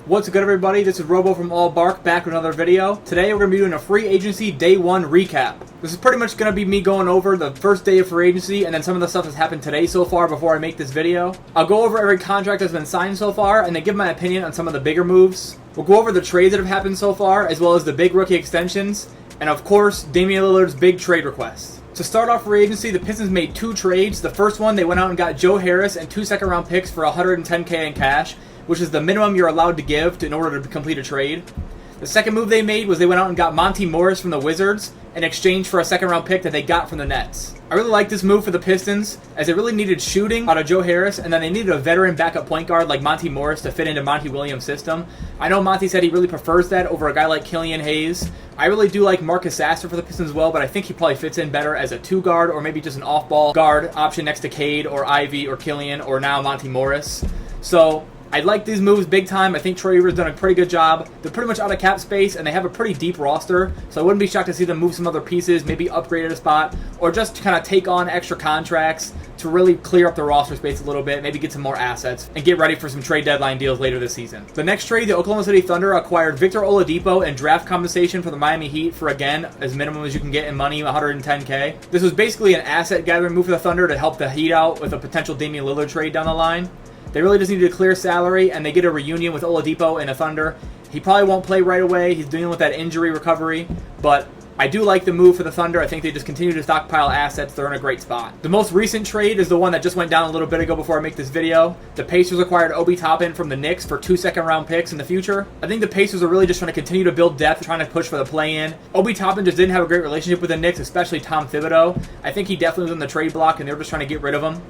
What's good, everybody? This is Robo from All Bark, back with another video. Today we're going to be doing a free agency day one recap. This is pretty much going to be me going over the first day of free agency and then some of the stuff that's happened today so far before I make this video. I'll go over every contract that's been signed so far and then give my opinion on some of the bigger moves. We'll go over the trades that have happened so far, as well as the big rookie extensions, and of course, Damian Lillard's big trade request. To start off free agency, the Pistons made two trades. The first one, they went out and got Joe Harris and 2 second-round picks for $110K in cash, which is the minimum you're allowed to give in order to complete a trade. The second move they made was they went out and got Monte Morris from the Wizards in exchange for a second-round pick that they got from the Nets. I really like this move for the Pistons, as they really needed shooting out of Joe Harris, and then they needed a veteran backup point guard like Monte Morris to fit into Monty Williams' system. I know Monty said he really prefers that over a guy like Killian Hayes. I really do like Marcus Sasser for the Pistons as well, but I think he probably fits in better as a two-guard or maybe just an off-ball guard option next to Cade or Ivy or Killian or now Monte Morris. So I like these moves big time. I think Troy Weaver's done a pretty good job. They're pretty much out of cap space, and they have a pretty deep roster, so I wouldn't be shocked to see them move some other pieces, maybe upgrade at a spot, or just kind of take on extra contracts to really clear up the roster space a little bit, maybe get some more assets, and get ready for some trade deadline deals later this season. The next trade, the Oklahoma City Thunder acquired Victor Oladipo and draft compensation for the Miami Heat for, again, as minimum as you can get in money, $110K. This was basically an asset gathering move for the Thunder to help the Heat out with a potential Damian Lillard trade down the line. They really just needed a clear salary, and they get a reunion with Oladipo and a Thunder. He probably won't play right away. He's dealing with that injury recovery, but I do like the move for the Thunder. I think they just continue to stockpile assets. They're in a great spot. The most recent trade is the one that just went down a little bit ago before I make this video. The Pacers acquired Obi Toppin from the Knicks for 2 second-round picks in the future. I think the Pacers are really just trying to continue to build depth, trying to push for the play-in. Obi Toppin just didn't have a great relationship with the Knicks, especially Tom Thibodeau. I think he definitely was on the trade block, and they were just trying to get rid of him.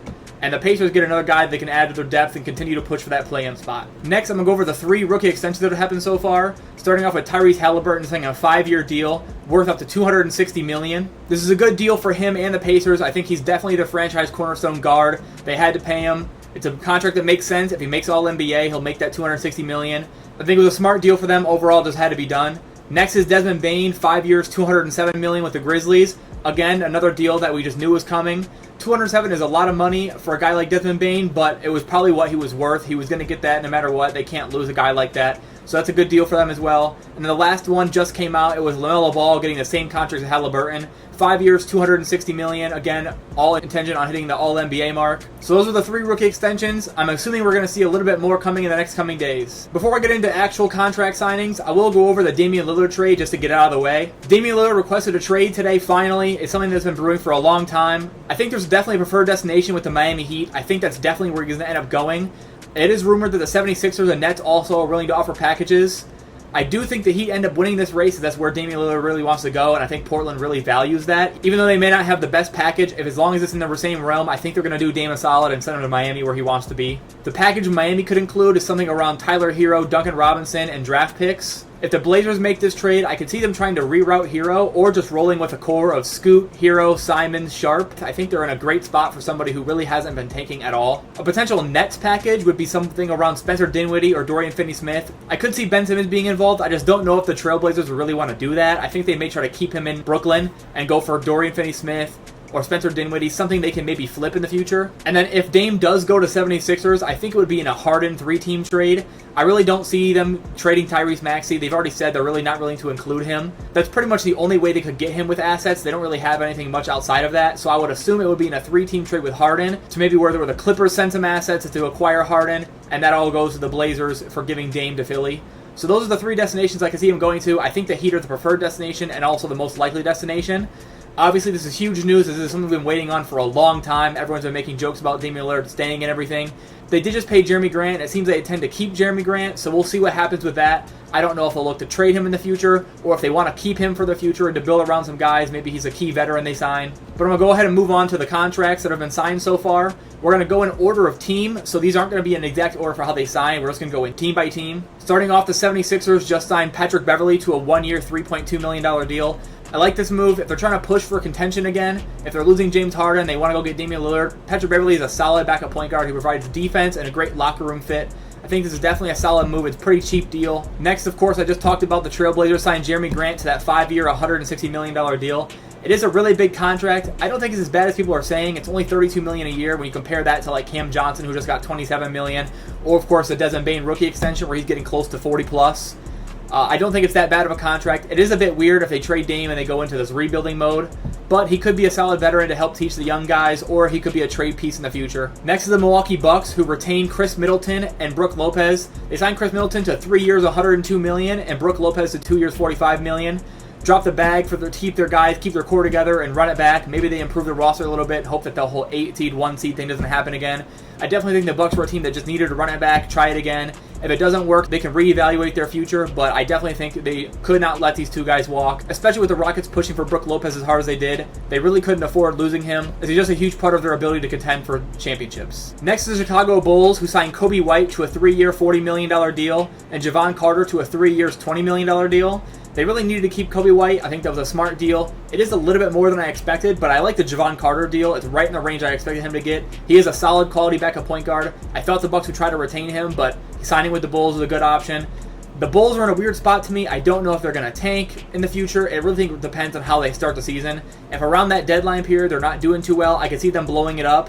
And the Pacers get another guy they can add to their depth and continue to push for that play-in spot. Next, I'm going to go over the 3 rookie extensions that have happened so far. Starting off with Tyrese Halliburton signing a 5-year deal worth up to $260 million. This is a good deal for him and the Pacers. I think he's definitely the franchise cornerstone guard. They had to pay him. It's a contract that makes sense. If he makes All-NBA, he'll make that $260 million. I think it was a smart deal for them. Overall, just had to be done. Next is Desmond Bane, 5 years, $207 million with the Grizzlies. Again, another deal that we just knew was coming. $207 is a lot of money for a guy like Desmond Bane, but it was probably what he was worth. He was going to get that no matter what. They can't lose a guy like that. So that's a good deal for them as well. And then the last one just came out. It was LaMelo Ball getting the same contract as Halliburton. 5 years, $260 million. Again, all contingent on hitting the All-NBA mark. So those are the 3 rookie extensions. I'm assuming we're going to see a little bit more coming in the next coming days. Before I get into actual contract signings, I will go over the Damian Lillard trade just to get it out of the way. Damian Lillard requested a trade today, finally. It's something that's been brewing for a long time. I think there's definitely a preferred destination with the Miami Heat. I think that's definitely where he's going to end up going. It is rumored that the 76ers and Nets also are willing to offer packages. I do think the Heat end up winning this race, that's where Damian Lillard really wants to go, and I think Portland really values that. Even though they may not have the best package, if as long as it's in the same realm, I think they're going to do Dame a solid and send him to Miami where he wants to be. The package Miami could include is something around Tyler Hero, Duncan Robinson, and draft picks. If the Blazers make this trade, I could see them trying to reroute Hero or just rolling with a core of Scoot, Hero, Simons, Sharp. I think they're in a great spot for somebody who really hasn't been tanking at all. A potential Nets package would be something around Spencer Dinwiddie or Dorian Finney-Smith. I could see Ben Simmons being involved. I just don't know if the Trailblazers really want to do that. I think they may try to keep him in Brooklyn and go for Dorian Finney-Smith or Spencer Dinwiddie, something they can maybe flip in the future. And then if Dame does go to 76ers, I think it would be in a Harden 3-team trade. I really don't see them trading Tyrese Maxey. They've already said they're really not willing to include him. That's pretty much the only way they could get him with assets. They don't really have anything much outside of that, so I would assume it would be in a 3-team trade with Harden, to maybe where the Clippers send some assets to acquire Harden, and that all goes to the Blazers for giving Dame to Philly. So those are the 3 destinations I can see him going to. I think the Heat are the preferred destination and also the most likely destination. Obviously, this is huge news. This is something we've been waiting on for a long time. Everyone's been making jokes about Damian Lillard staying and everything. They did just pay Jeremy Grant. It seems they intend to keep Jeremy Grant, so we'll see what happens with that. I don't know if they'll look to trade him in the future, or if they want to keep him for the future and to build around some guys. Maybe he's a key veteran they sign. But I'm going to go ahead and move on to the contracts that have been signed so far. We're going to go in order of team, so these aren't going to be in exact order for how they sign. We're just going to go in team by team. Starting off, the 76ers just signed Patrick Beverley to a 1-year, $3.2 million deal. I like this move. If they're trying to push for contention again, if they're losing James Harden, they want to go get Damian Lillard. Patrick Beverley is a solid backup point guard who provides defense and a great locker room fit. I think this is definitely a solid move. It's a pretty cheap deal. Next, of course, I just talked about the Trailblazers signed Jeremy Grant to that 5-year, $160 million deal. It is a really big contract. I don't think it's as bad as people are saying. It's only $32 million a year when you compare that to like Cam Johnson, who just got $27 million, or of course the Desmond Bane rookie extension where he's getting close to 40 plus. I don't think it's that bad of a contract. It is a bit weird if they trade Dame and they go into this rebuilding mode, but he could be a solid veteran to help teach the young guys, or he could be a trade piece in the future. Next is the Milwaukee Bucks, who retained Chris Middleton and Brook Lopez. They signed Chris Middleton to 3 years, $102 million, and Brook Lopez to 2 years, $45 million. Drop the bag for keep their guys, keep their core together, and run it back. Maybe they improve the roster a little bit, hope that the whole 8 seed, 1 seed thing doesn't happen again. I definitely think the Bucks were a team that just needed to run it back, try it again. If it doesn't work, they can reevaluate their future, but I definitely think they could not let these two guys walk, especially with the Rockets pushing for Brook Lopez as hard as they did. They really couldn't afford losing him, as he's just a huge part of their ability to contend for championships. Next is the Chicago Bulls, who signed Kobe White to a 3-year, $40 million deal, and Javon Carter to a 3 years, $20 million deal. They really needed to keep Kobe White. I think that was a smart deal. It is a little bit more than I expected, but I like the Javon Carter deal. It's right in the range I expected him to get. He is a solid quality backup point guard. I thought the Bucks would try to retain him, but signing with the Bulls was a good option. The Bulls are in a weird spot to me. I don't know if they're going to tank in the future. It really depends on how they start the season. If around that deadline period they're not doing too well, I could see them blowing it up.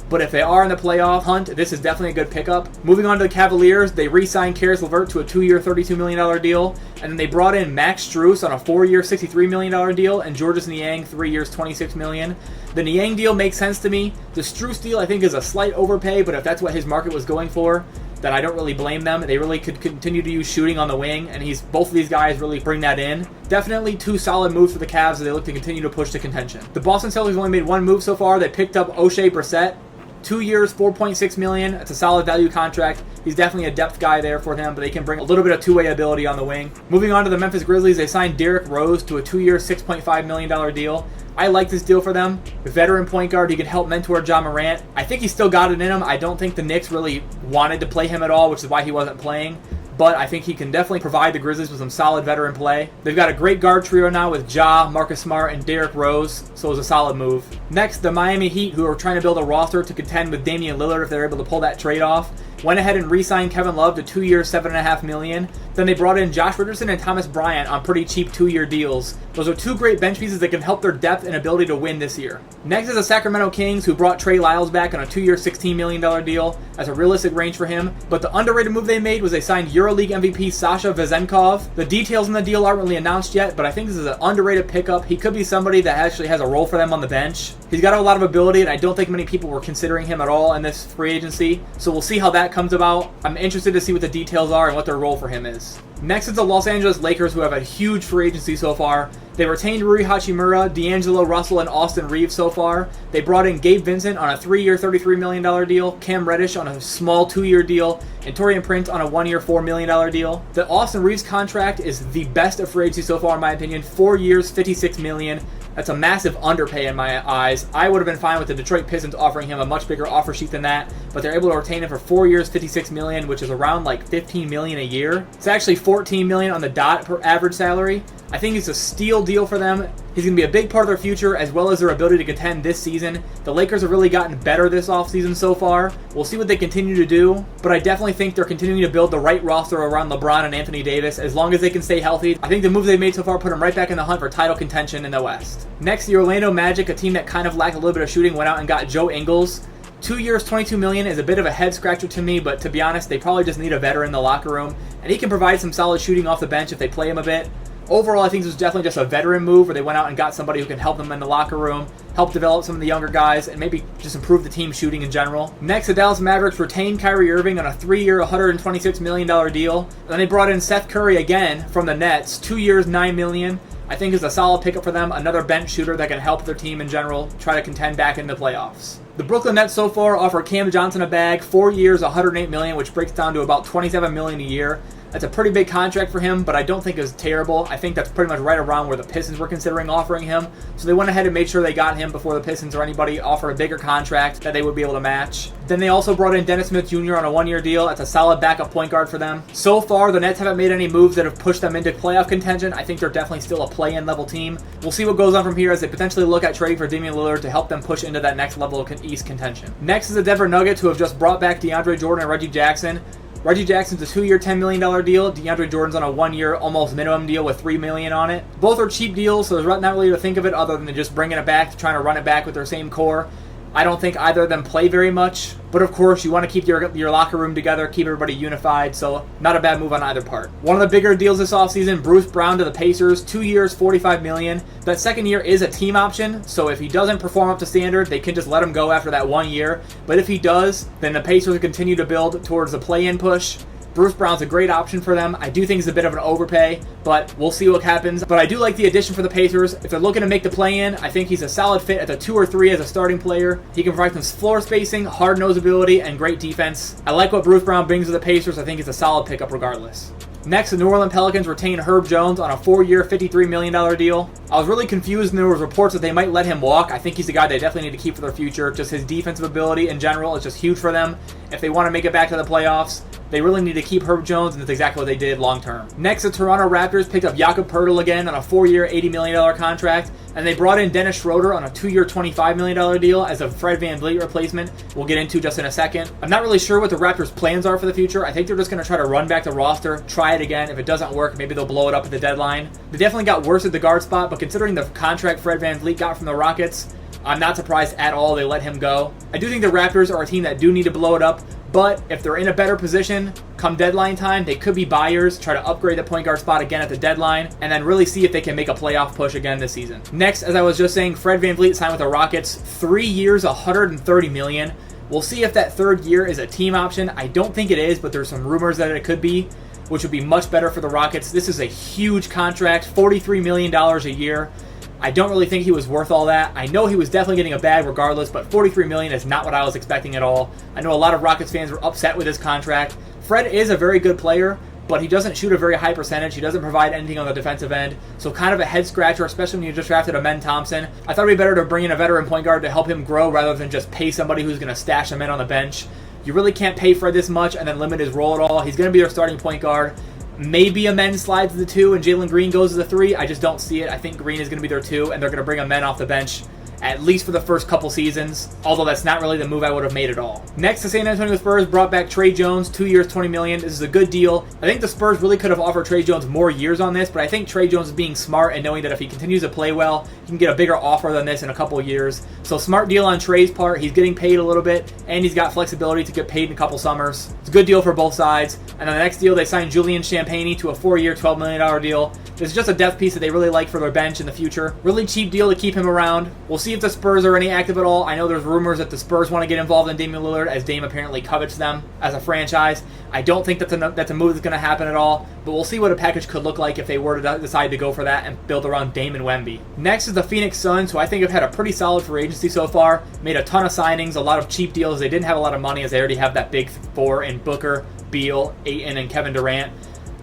But if they are in the playoff hunt, this is definitely a good pickup. Moving on to the Cavaliers, they re-signed Karis LeVert to a 2-year, $32 million deal. And then they brought in Max Strus on a 4-year, $63 million deal, and Georges Niang, 3 years, $26 million. The Niang deal makes sense to me. The Strus deal, I think, is a slight overpay, but if that's what his market was going for, then I don't really blame them. They really could continue to use shooting on the wing, and both of these guys really bring that in. Definitely 2 solid moves for the Cavs as they look to continue to push to contention. The Boston Celtics only made 1 move so far. They picked up O'Shea Brissett. 2 years, $4.6 million. It's a solid value contract. He's definitely a depth guy there for them, but they can bring a little bit of two-way ability on the wing. Moving on to the Memphis Grizzlies, they signed Derrick Rose to a 2-year, $6.5 million deal. I like this deal for them. A veteran point guard, he could help mentor Ja Morant. I think he's still got it in him. I don't think the Knicks really wanted to play him at all, which is why he wasn't playing. But I think he can definitely provide the Grizzlies with some solid veteran play. They've got a great guard trio now with Ja, Marcus Smart, and Derrick Rose, so it was a solid move. Next, the Miami Heat, who are trying to build a roster to contend with Damian Lillard if they're able to pull that trade off, went ahead and re-signed Kevin Love to 2 years, $7.5 million. Then they brought in Josh Richardson and Thomas Bryant on pretty cheap 2-year deals. Those are 2 great bench pieces that can help their depth and ability to win this year. Next is the Sacramento Kings, who brought Trey Lyles back on a 2-year, $16 million deal. That's a realistic range for him. But the underrated move they made was they signed EuroLeague MVP Sasha Vezenkov. The details in the deal aren't really announced yet, but I think this is an underrated pickup. He could be somebody that actually has a role for them on the bench. He's got a lot of ability, and I don't think many people were considering him at all in this free agency. So we'll see how that comes about. I'm interested to see what the details are and what their role for him is. Next is the Los Angeles Lakers, who have a huge free agency so far. They retained Rui Hachimura, D'Angelo Russell, and Austin Reeves so far. They brought in Gabe Vincent on a 3-year, $33 million deal, Cam Reddish on a small 2-year deal, and Taurean Prince on a 1-year, $4 million deal. The Austin Reeves contract is the best of free agency so far in my opinion. 4 years, $56 million. That's a massive underpay in my eyes. I would have been fine with the Detroit Pistons offering him a much bigger offer sheet than that, but they're able to retain him for 4 years, $56 million, which is around like $15 million a year. It's actually $14 million on the dot per average salary. I think it's a steal deal for them. He's going to be a big part of their future as well as their ability to contend this season. The Lakers have really gotten better this offseason so far. We'll see what they continue to do, but I definitely think they're continuing to build the right roster around LeBron and Anthony Davis as long as they can stay healthy. I think the moves they've made so far put them right back in the hunt for title contention in the West. Next, the Orlando Magic, a team that kind of lacked a little bit of shooting, went out and got Joe Ingles. 2 years, $22 million is a bit of a head scratcher to me, but to be honest, they probably just need a veteran in the locker room, and he can provide some solid shooting off the bench if they play him a bit. Overall, I think this was definitely just a veteran move where they went out and got somebody who can help them in the locker room, help develop some of the younger guys, and maybe just improve the team shooting in general. Next, the Dallas Mavericks retained Kyrie Irving on a 3-year, $126 million deal. Then they brought in Seth Curry again from the Nets, 2 years, $9 million. I think is a solid pickup for them, another bench shooter that can help their team in general try to contend back in the playoffs. The Brooklyn Nets so far offer Cam Johnson a bag, 4 years, $108 million, which breaks down to about $27 million a year. That's a pretty big contract for him, but I don't think it's terrible. I think that's pretty much right around where the Pistons were considering offering him. So they went ahead and made sure they got him before the Pistons or anybody offered a bigger contract that they would be able to match. Then they also brought in Dennis Smith Jr. on a 1-year deal. That's a solid backup point guard for them. So far, the Nets haven't made any moves that have pushed them into playoff contention. I think they're definitely still a play-in level team. We'll see what goes on from here as they potentially look at trading for Damian Lillard to help them push into that next level of East contention. Next is the Denver Nuggets, who have just brought back DeAndre Jordan and Reggie Jackson. Reggie Jackson's a 2-year, $10 million deal. DeAndre Jordan's on a 1-year, almost minimum deal with $3 million on it. Both are cheap deals, so there's not really to think of it other than just bringing it back, trying to run it back with their same core. I don't think either of them play very much, but of course you want to keep your locker room together, keep everybody unified, so not a bad move on either part. One of the bigger deals this offseason, Bruce Brown to the Pacers, 2 years, $45 million. That second year is a team option, so if he doesn't perform up to standard, they can just let him go after that 1 year. But if he does, then the Pacers will continue to build towards the play-in push. Bruce Brown's a great option for them. I do think it's a bit of an overpay, but we'll see what happens. But I do like the addition for the Pacers. If they're looking to make the play-in, I think he's a solid fit at the 2 or 3 as a starting player. He can provide some floor spacing, hard-nosed ability, and great defense. I like what Bruce Brown brings to the Pacers. I think he's a solid pickup regardless. Next, the New Orleans Pelicans retain Herb Jones on a 4-year, $53 million deal. I was really confused and there was reports that they might let him walk. I think he's a guy they definitely need to keep for their future. Just his defensive ability in general is just huge for them. If they want to make it back to the playoffs, they really need to keep Herb Jones, and that's exactly what they did long term. Next, the Toronto Raptors picked up Jakob Poeltl again on a 4-year, $80 million contract, and they brought in Dennis Schroeder on a 2-year, $25 million deal as a Fred VanVleet replacement. We'll get into just in a second. I'm not really sure what the Raptors' plans are for the future. I think they're just going to try to run back the roster, try it again. If it doesn't work, maybe they'll blow it up at the deadline. They definitely got worse at the guard spot, but considering the contract Fred VanVleet got from the Rockets, I'm not surprised at all they let him go. I do think the Raptors are a team that do need to blow it up, but if they're in a better position come deadline time, they could be buyers, try to upgrade the point guard spot again at the deadline, and then really see if they can make a playoff push again this season. Next, as I was just saying, Fred VanVleet signed with the Rockets, 3 years, $130 million. We'll see if that third year is a team option. I don't think it is, but there's some rumors that it could be, which would be much better for the Rockets. This is a huge contract, $43 million a year. I don't really think he was worth all that. I know he was definitely getting a bag regardless, but $43 million is not what I was expecting at all. I know a lot of Rockets fans were upset with his contract. Fred is a very good player, but he doesn't shoot a very high percentage. He doesn't provide anything on the defensive end, so kind of a head scratcher, especially when you just drafted Amen Thompson. I thought it'd be better to bring in a veteran point guard to help him grow rather than just pay somebody who's going to stash him in on the bench. You really can't pay Fred this much and then limit his role at all. He's going to be their starting point guard. Maybe Amen slides to the 2 and Jalen Green goes to the 3. I just don't see it. I think Green is going to be their 2, and they're going to bring Amen off the bench, at least for the first couple seasons, although that's not really the move I would have made at all. Next, the San Antonio Spurs brought back Tre Jones, 2 years, $20 million. This is a good deal. I think the Spurs really could have offered Tre Jones more years on this, but I think Tre Jones is being smart and knowing that if he continues to play well, he can get a bigger offer than this in a couple of years. So smart deal on Tre's part. He's getting paid a little bit, and he's got flexibility to get paid in a couple summers. It's a good deal for both sides. And then the next deal, they signed Julian Champagnie to a 4-year, $12 million deal. This is just a depth piece that they really like for their bench in the future. Really cheap deal to keep him around. We'll see if the Spurs are any active at all. I know there's rumors that the Spurs want to get involved in Damian Lillard, as Dame apparently covets them as a franchise. I don't think that's a move that's going to happen at all, but we'll see what a package could look like if they were to decide to go for that and build around Dame and Wemby. Next is the Phoenix Suns, who I think have had a pretty solid free agency so far. Made a ton of signings, a lot of cheap deals. They didn't have a lot of money as they already have that big 4 in Booker, Beal, Ayton, and Kevin Durant.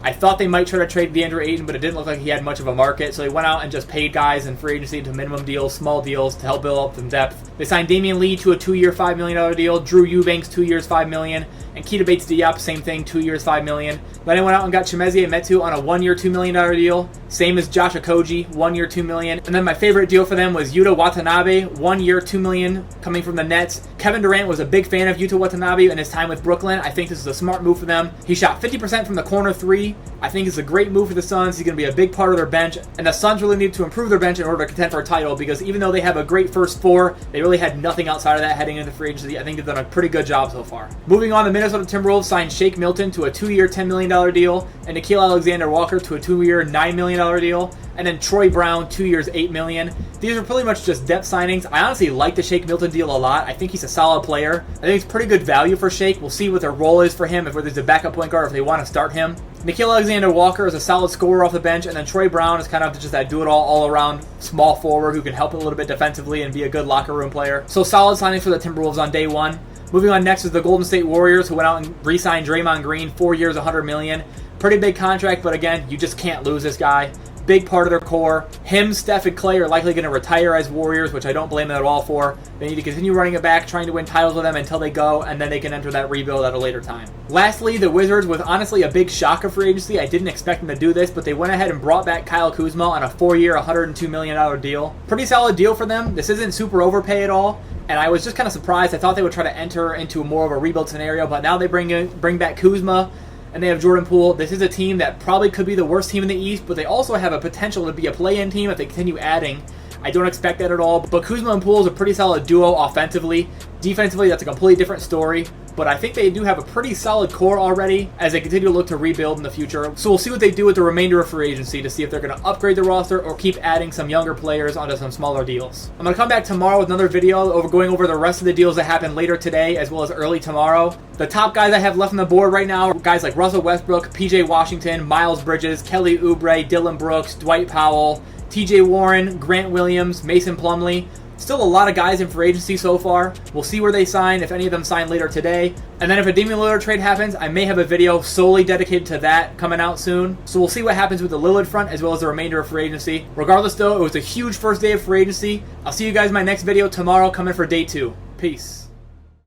I thought they might try to trade DeAndre Ayton, but it didn't look like he had much of a market, so they went out and just paid guys in free agency to minimum deals, small deals, to help build up some depth. They signed Damian Lee to a 2-year, $5 million deal, Drew Eubanks, 2 years, $5 million, and Keita Bates-Diop, same thing, 2 years, $5 million. Then they went out and got Chimezie Metu on a 1-year, $2 million deal, same as Josh Okogie, 1 year, $2 million. And then my favorite deal for them was Yuta Watanabe, 1 year, $2 million, coming from the Nets. Kevin Durant was a big fan of Yuta Watanabe in his time with Brooklyn. I think this is a smart move for them. He shot 50% from the corner 3. I think it's a great move for the Suns. He's going to be a big part of their bench, and the Suns really need to improve their bench in order to contend for a title, because even though they have a great first 4, they really had nothing outside of that heading into free agency. I think they've done a pretty good job so far. Moving on, the Minnesota Timberwolves signed Shake Milton to a 2-year, $10 million deal, and Nickeil Alexander-Walker to a 2-year, $9 million deal, and then Troy Brown, 2 years, $8 million. These are pretty much just depth signings. I honestly like the Shake Milton deal a lot. I think he's a solid player. I think it's pretty good value for Shake. We'll see what their role is for him, if there's a backup point guard, if they want to start him. Nickeil Alexander-Walker is a solid scorer off the bench, and then Troy Brown is kind of just that do-it-all, all-around small forward who can help a little bit defensively and be a good locker room player. So solid signings for the Timberwolves on day one. Moving on next is the Golden State Warriors, who went out and re-signed Draymond Green, 4 years, $100 million. Pretty big contract, but again, you just can't lose this guy. big part of their core. Him, Steph, and Clay are likely going to retire as Warriors, which I don't blame them at all for. They need to continue running it back, trying to win titles with them until they go, and then they can enter that rebuild at a later time. Lastly, the Wizards, with honestly a big shock of free agency. I didn't expect them to do this, but they went ahead and brought back Kyle Kuzma on a 4-year, $102 million deal. Pretty solid deal for them. This isn't super overpay at all, and I was just kind of surprised. I thought they would try to enter into more of a rebuild scenario, but now they bring back Kuzma, and they have Jordan Poole. This is a team that probably could be the worst team in the East, but they also have a potential to be a play-in team if they continue adding. I don't expect that at all, but Kuzma and Poole is a pretty solid duo offensively. Defensively, that's a completely different story, but I think they do have a pretty solid core already as they continue to look to rebuild in the future. So we'll see what they do with the remainder of free agency to see if they're going to upgrade the roster or keep adding some younger players onto some smaller deals. I'm going to come back tomorrow with another video going over the rest of the deals that happen later today as well as early tomorrow. The top guys I have left on the board right now are guys like Russell Westbrook, PJ Washington, Miles Bridges, Kelly Oubre, Dylan Brooks, Dwight Powell, TJ Warren, Grant Williams, Mason Plumlee. Still a lot of guys in free agency so far. We'll see where they sign, if any of them sign later today. And then if a Damian Lillard trade happens, I may have a video solely dedicated to that coming out soon. So we'll see what happens with the Lillard front as well as the remainder of free agency. Regardless though, it was a huge first day of free agency. I'll see you guys in my next video tomorrow coming for day 2. Peace.